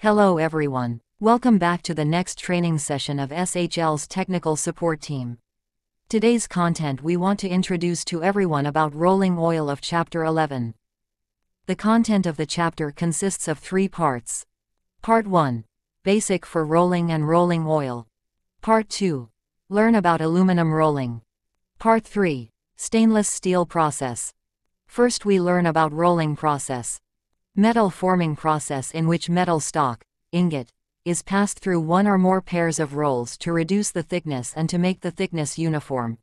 Hello everyone. Welcome back to the next training session of SHL's technical support team. Today's content we want to introduce to everyone about rolling oil of Chapter 11. The content of the chapter consists of 3 parts. Part 1. Basic for rolling and rolling oil. Part 2. Learn about aluminum rolling. Part 3. Stainless steel process. First we learn about rolling process. Metal forming process in which metal stock, ingot, is passed through one or more pairs of rolls to reduce the thickness and to make the thickness uniform.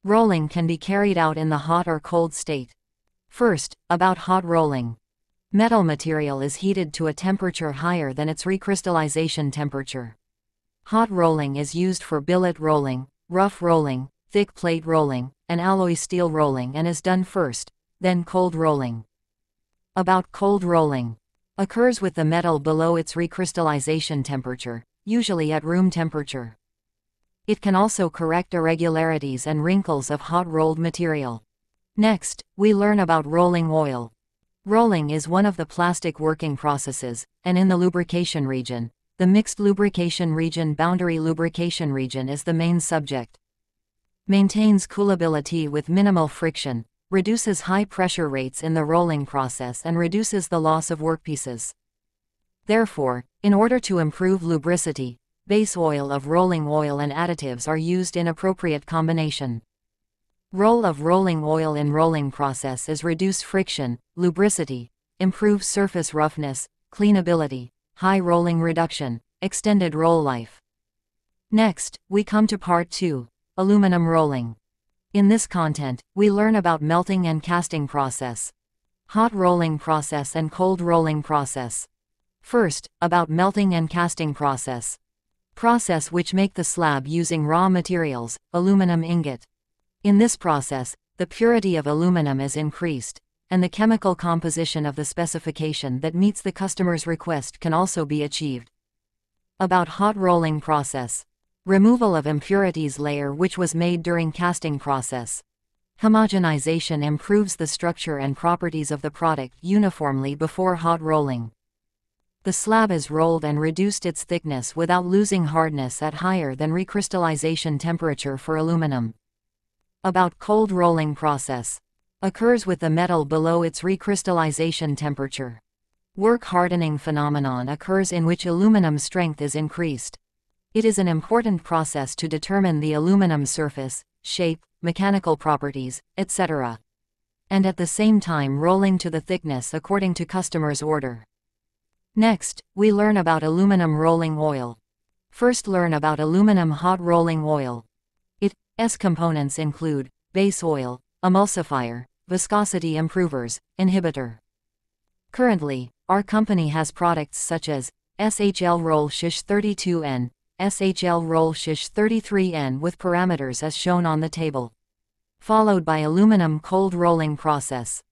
Rolling can be carried out in the hot or cold state. First, about hot rolling. Metal material is heated to a temperature higher than its recrystallization temperature. Hot rolling is used for billet rolling, rough rolling, thick plate rolling, and alloy steel rolling and is done first, then cold rolling. About cold rolling. Occurs with the metal below its recrystallization temperature, usually at room temperature. It can also correct irregularities and wrinkles of hot-rolled material. Next, we learn about rolling oil. Rolling is one of the plastic working processes, and in the lubrication region, the mixed lubrication region boundary lubrication region is the main subject. Maintains coolability with minimal friction, reduces high pressure rates in the rolling process and reduces the loss of workpieces. Therefore, in order to improve lubricity, base oil of rolling oil and additives are used in appropriate combination. Role of rolling oil in rolling process is reduce friction, lubricity, improve surface roughness, cleanability, high rolling reduction, extended roll life. Next, we come to Part 2, aluminum rolling. In this content, we learn about melting and casting process. Hot rolling process and cold rolling process. First, about melting and casting process. Process which make the slab using raw materials, aluminum ingot. In this process, the purity of aluminum is increased, and the chemical composition of the specification that meets the customer's request can also be achieved. About hot rolling process. Removal of impurities layer which was made during casting process. Homogenization improves the structure and properties of the product uniformly before hot rolling. The slab is rolled and reduced its thickness without losing hardness at higher than recrystallization temperature for aluminum. About cold rolling process. Occurs with the metal below its recrystallization temperature. Work hardening phenomenon occurs in which aluminum strength is increased. It is an important process to determine the aluminum surface, shape, mechanical properties, etc. And at the same time rolling to the thickness according to customer's order. Next, we learn about aluminum rolling oil. First learn about aluminum hot rolling oil. Its components include base oil, emulsifier, viscosity improvers, inhibitor. Currently, our company has products such as SHL Roll Shish 32N, SHL Roll Shish 33N with parameters as shown on the table. Followed by aluminum cold rolling process.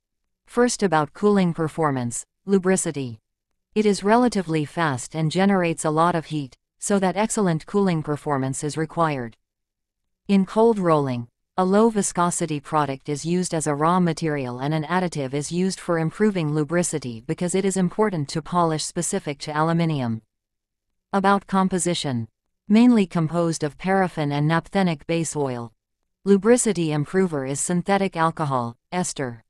First about cooling performance, lubricity. It is relatively fast and generates a lot of heat, so that excellent cooling performance is required. In cold rolling, a low viscosity product is used as a raw material and an additive is used for improving lubricity because it is important to polish specific to aluminium. About composition. Mainly composed of paraffin and naphthenic base oil. Lubricity improver is synthetic alcohol, ester.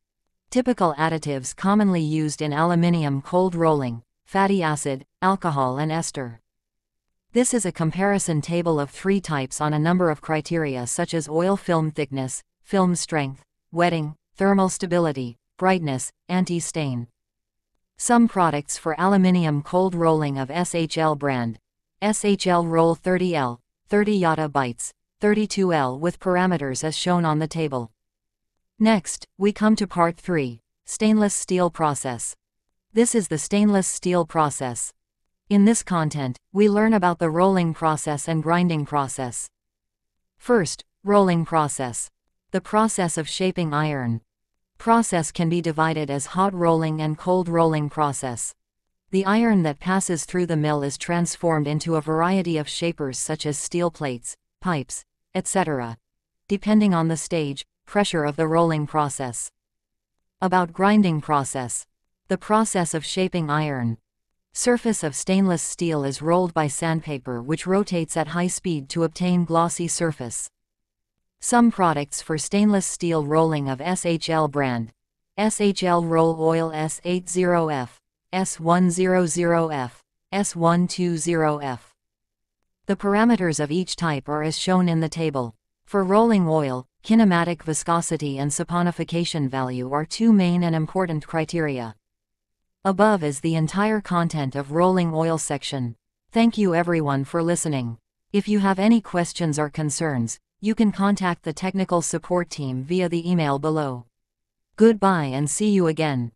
Typical additives commonly used in aluminium cold rolling, fatty acid, alcohol and ester. This is a comparison table of 3 types on a number of criteria such as oil film thickness, film strength, wetting, thermal stability, brightness, anti-stain. Some products for aluminium cold rolling of SHL brand. SHL Roll 30L, 30 Yata bytes, 32L with parameters as shown on the table. Next, we come to Part 3, stainless steel process. This is the stainless steel process. In this content, we learn about the rolling process and grinding process. First, rolling process. The process of shaping iron. Process can be divided as hot rolling and cold rolling process. The iron that passes through the mill is transformed into a variety of shapers such as steel plates, pipes, etc., depending on the stage, pressure of the rolling process. About grinding process. The process of shaping iron. Surface of stainless steel is rolled by sandpaper which rotates at high speed to obtain glossy surface. Some products for stainless steel rolling of SHL brand: SHL Roll Oil S80F, S100F, S120F. The parameters of each type are as shown in the table. For rolling oil, kinematic viscosity and saponification value are two main and important criteria. Above is the entire content of rolling oil section. Thank you everyone for listening. If you have any questions or concerns, you can contact the technical support team via the email below. Goodbye and see you again.